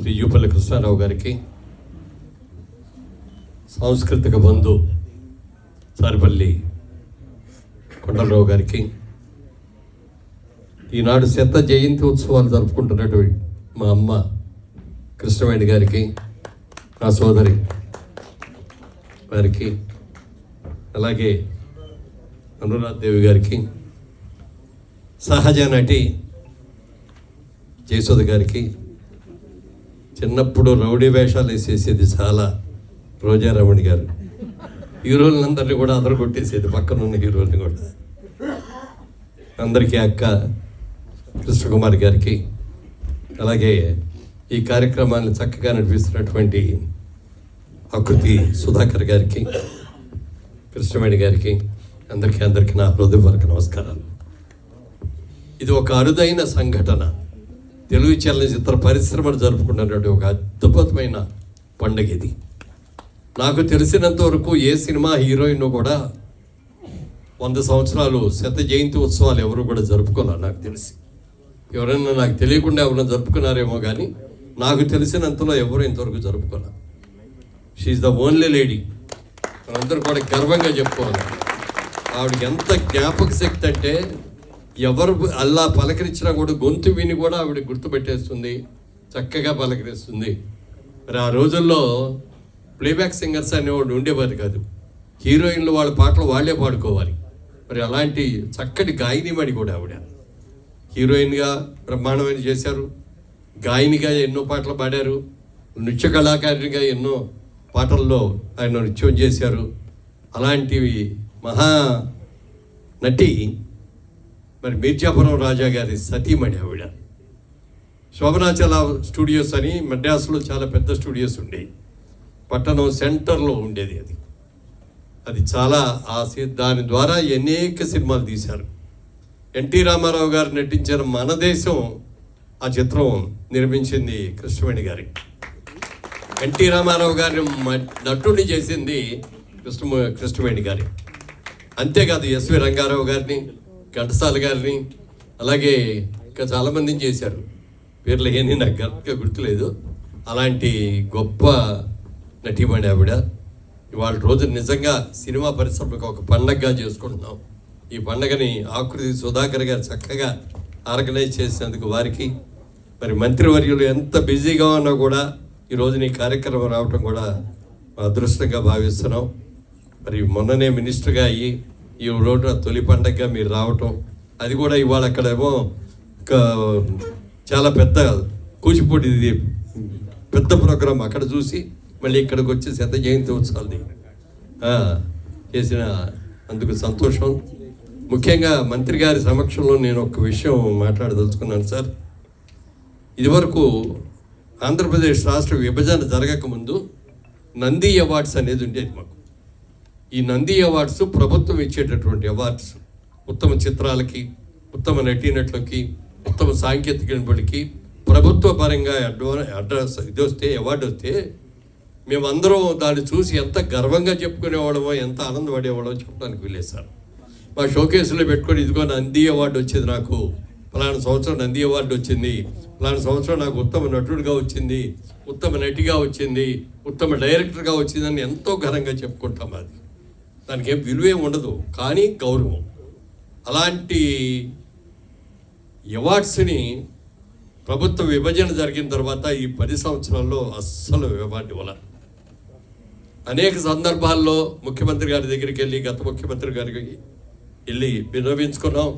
శ్రీ యూపల్లి కృష్ణారావు గారికి, సాంస్కృతిక బంధు సారిపల్లి కొండలరావు గారికి, ఈనాడు శత జయంతి ఉత్సవాలు జరుపుకుంటున్నటువంటి మా అమ్మ కృష్ణవేణి గారికి, నా సోదరి వారికి, అలాగే అనురాధ్ దేవి గారికి, సహజ నటి జయసుధ గారికి, చిన్నప్పుడు రౌడీ వేషాలు వేసేసేది చాలా రోజారమణి గారు, హీరోలందరినీ కూడా అదరగొట్టేసేది, పక్కన ఉన్న హీరోల్ని కూడా. అందరికీ అక్క కృష్ణకుమారి గారికి, అలాగే ఈ కార్యక్రమాన్ని చక్కగా నడిపిస్తున్నటువంటి ఆకృతి సుధాకర్ గారికి, కృష్ణవేణి గారికి, అందరికీ నా హృదయపూర్వక నమస్కారాలు. ఇది ఒక అరుదైన సంఘటన. తెలుగు చలనచిత్ర పరిశ్రమను జరుపుకున్నటువంటి ఒక అద్భుతమైన పండుగ ఇది. నాకు తెలిసినంత వరకు ఏ సినిమా హీరోయిన్ కూడా 100 సంవత్సరాలు శత జయంతి ఉత్సవాలు ఎవరు కూడా జరుపుకోవాలి. నాకు తెలిసి ఎవరైనా నాకు తెలియకుండా ఎవరైనా జరుపుకున్నారేమో కానీ నాకు తెలిసినంతలో ఎవరు ఇంతవరకు జరుపుకోవాలి. She the only lady. మనందరూ కూడా గర్వంగా చెప్పుకోవాలి. ఆవిడకి ఎంత జ్ఞాపక శక్తి అంటే ఎవరు అల్లా పలకరించినా కూడా గొంతు విని కూడా ఆవిడ గుర్తుపెట్టేస్తుంది, చక్కగా పలకరిస్తుంది. మరి ఆ రోజుల్లో ప్లేబ్యాక్ సింగర్స్ అనేవాడు ఉండేవారు కాదు. హీరోయిన్లు వాళ్ళ పాటలు వాళ్ళే పాడుకోవాలి. మరి అలాంటి చక్కటి గాయనిమణి కూడా ఆవిడ. హీరోయిన్గా బ్రహ్మాండమైన చేశారు, గాయనిగా ఎన్నో పాటలు పాడారు, నృత్య కళాకారిగా ఎన్నో పాటల్లో ఆయన నృత్యం చేశారు. అలాంటివి మహా నటి మరి మీర్జాపురం రాజా గారి సతీమణి ఆవిడ. శోభనాచల స్టూడియోస్ అని మద్రాసులో చాలా పెద్ద స్టూడియోస్ ఉండేవి. పట్టణం సెంటర్లో ఉండేది అది చాలా దాని ద్వారా అనేక సినిమాలు తీశారు. ఎన్టీ రామారావు గారు నటించిన మన దేశం ఆ చిత్రం నిర్మించింది కృష్ణవేణి గారి. ఎన్టీ రామారావు గారిని నటుడిని చేసింది కృష్ణవేణి గారి. అంతేకాదు ఎస్వి రంగారావు గారిని, ఘంటసాల గారిని, అలాగే ఇంకా చాలామందిని చేశారు. పేర్లు ఏమీ నాకు కరెక్ట్గా గుర్తులేదు. అలాంటి గొప్ప నటీమణి ఆవిడ. ఇవాళ రోజు నిజంగా సినిమా పరిశ్రమకు ఒక పండగగా చేసుకుంటున్నాం. ఈ పండగని ఆకృతి సుధాకర్ గారు చక్కగా ఆర్గనైజ్ చేసినందుకు వారికి, మరి మంత్రివర్యులు ఎంత బిజీగా ఉన్నా కూడా ఈరోజు ఈ కార్యక్రమం రావటం కూడా అదృష్టంగా భావిస్తున్నాం. మరి మొన్ననే మినిస్టర్గా అయ్యి ఈ రోజు తొలి పండగగా మీరు రావటం, అది కూడా ఇవాళ అక్కడేమో చాలా పెద్ద కూచిపూడి పెద్ద ప్రోగ్రాం అక్కడ చూసి మళ్ళీ ఇక్కడికి వచ్చి శత జయంతి ఉత్సవాలు చేసిన అందుకు సంతోషం. ముఖ్యంగా మంత్రి గారి సమక్షంలో నేను ఒక విషయం మాట్లాడదలుచుకున్నాను సార్. ఇదివరకు ఆంధ్రప్రదేశ్ రాష్ట్ర విభజన జరగకముందు నంది అవార్డ్స్ అనేది ఉండేది మాకు. ఈ నంది అవార్డ్స్ ప్రభుత్వం ఇచ్చేటటువంటి అవార్డ్స్. ఉత్తమ చిత్రాలకి, ఉత్తమ నటీనటులకి, ఉత్తమ సాంకేతిక నిపుణులకి ప్రభుత్వ పరంగా ఇది వస్తే, అవార్డు వస్తే మేమందరం దాన్ని చూసి ఎంత గర్వంగా చెప్పుకునేవాళ్ళమో, ఎంత ఆనందపడేవాళ్ళమో చెప్పడానికి వీలేదు సార్. మా షోకేసులో పెట్టుకొని ఇదిగో నంది అవార్డు వచ్చింది, నాకు ఫలానా సంవత్సరం నంది అవార్డు వచ్చింది, ఫలానా సంవత్సరం నాకు ఉత్తమ నటుడిగా వచ్చింది, ఉత్తమ నటిగా వచ్చింది, ఉత్తమ డైరెక్టర్గా వచ్చిందని ఎంతో ఘనంగా చెప్పుకుంటాం. అది దానికి ఏం విలువే ఉండదు, కానీ గౌరవం. అలాంటి అవార్డ్స్ని ప్రభుత్వ విభజన జరిగిన తర్వాత ఈ 10 సంవత్సరాల్లో అస్సలు అవార్డు ఇవ్వాలి. అనేక సందర్భాల్లో ముఖ్యమంత్రి గారి దగ్గరికి వెళ్ళి, గత ముఖ్యమంత్రి గారికి వెళ్ళి విన్నవించుకున్నాం.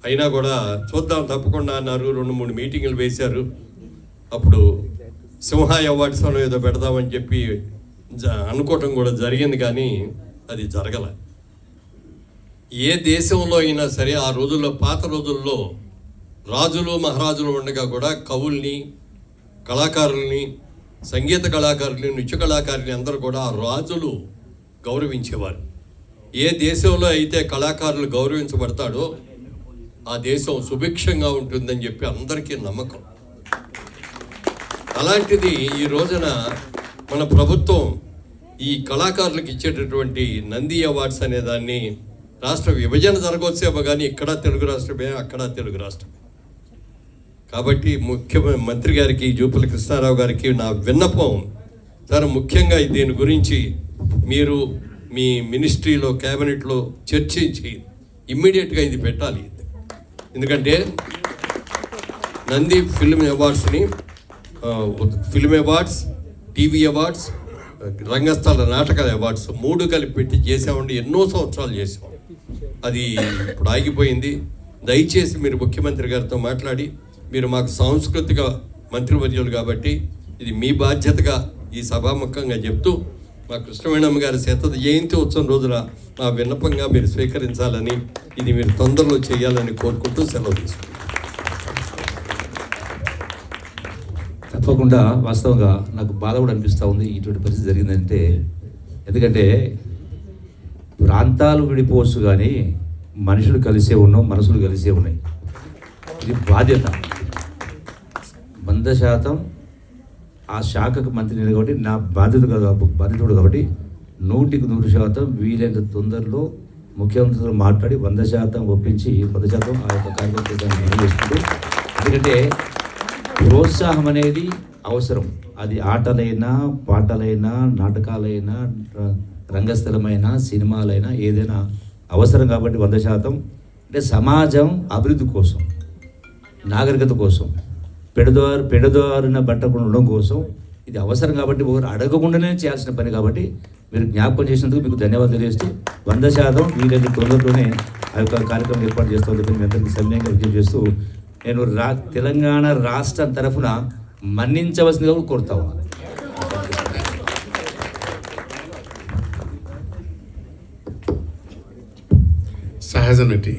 అయినా కూడా చూద్దాం తప్పకుండా అన్నారు. 2-3 మీటింగులు వేశారు. అప్పుడు సింహ అవార్డ్స్ ఏదో పెడదామని చెప్పి అనుకోవటం కూడా జరిగింది, కానీ అది జరగల. ఏ దేశంలో అయినా సరే ఆ రోజుల్లో, పాత రోజుల్లో రాజులు మహారాజులు ఉండగా కూడా కవుల్ని, కళాకారుల్ని, సంగీత కళాకారుల్ని, నృత్య కళాకారుల్ని అందరూ కూడా ఆ రాజులు గౌరవించేవారు. ఏ దేశంలో అయితే కళాకారులు గౌరవించబడతాడో ఆ దేశం సుభిక్షంగా ఉంటుందని చెప్పి అందరికీ నమ్మకం. అలాంటిది ఈ రోజున మన ప్రభుత్వం ఈ కళాకారులకు ఇచ్చేటటువంటి నంది అవార్డ్స్ అనే దాన్ని రాష్ట్ర విభజన జరగవచ్చేమో కానీ ఇక్కడ తెలుగు రాష్ట్రమే, అక్కడ తెలుగు రాష్ట్రమే. కాబట్టి ముఖ్యమంత్రి గారికి జూపల్లి కృష్ణారావు గారికి నా విన్నపం, సార్ ముఖ్యంగా దీని గురించి మీరు మీ మినిస్ట్రీలో క్యాబినెట్లో చర్చించి ఇమ్మీడియట్గా ఇది పెట్టాలి. ఎందుకంటే నంది ఫిల్మ్ అవార్డ్స్ని ఫిల్మ్ అవార్డ్స్, టీవీ అవార్డ్స్, రంగస్థల నాటకాల అవార్డ్స్ 3 కలిపి పెట్టి చేసామండి. ఎన్నో సంవత్సరాలు చేసాం. అది ఇప్పుడు ఆగిపోయింది. దయచేసి మీరు ముఖ్యమంత్రి గారితో మాట్లాడి, మీరు మాకు సాంస్కృతిక మంత్రివర్యులు కాబట్టి ఇది మీ బాధ్యతగా ఈ సభాముఖంగా చెప్తూ, మా కృష్ణవేణమ్మ గారి జయంతి ఉత్సవం రోజున నా విన్నపంగా మీరు స్వీకరించాలని, ఇది మీరు తొందరలో చేయాలని కోరుకుంటూ సెలవు తీసుకుంటాం. తప్పకుండా వాస్తవంగా నాకు బాధ కూడా అనిపిస్తూ ఉంది ఇటువంటి పరిస్థితి జరిగిందంటే. ఎందుకంటే ప్రాంతాలు విడిపోవచ్చు కానీ మనుషులు కలిసే ఉన్నాం, మనసులు కలిసే ఉన్నాయి. ఇది బాధ్యత 100% ఆ శాఖకు మంత్రి కాబట్టి నా బాధ్యతుడు కాబట్టి 100% వీలైనంత తొందరలో ముఖ్యమంత్రితో మాట్లాడి 100% ఒప్పించి 100% ఆ యొక్క కార్యక్రమం చేసుకుంటూ, ఎందుకంటే ప్రోత్సాహం అనేది అవసరం. అది ఆటలైనా, పాటలైనా, నాటకాలైనా, రంగస్థలమైనా, సినిమాలైనా ఏదైనా అవసరం కాబట్టి 100%. అంటే సమాజం అభివృద్ధి కోసం, నాగరికత కోసం, పెడదారిన పట్టకుండా ఉండడం కోసం ఇది అవసరం కాబట్టి ఒకరు అడగకుండానే చేయాల్సిన పని కాబట్టి మీరు జ్ఞాపకం చేసినందుకు మీకు ధన్యవాదాలు తెలియజేస్తూ 100% వీలైన తొందరలోనే ఆ యొక్క కార్యక్రమం ఏర్పాటు చేస్తామని మీ అందరికీ సవినయంగా విజ్ఞప్తి చేస్తూ, నేను తెలంగాణ రాష్ట్రం తరఫున మన్నించవలసిందిగా కోరుతా ఉన్నాను. సహజ నటి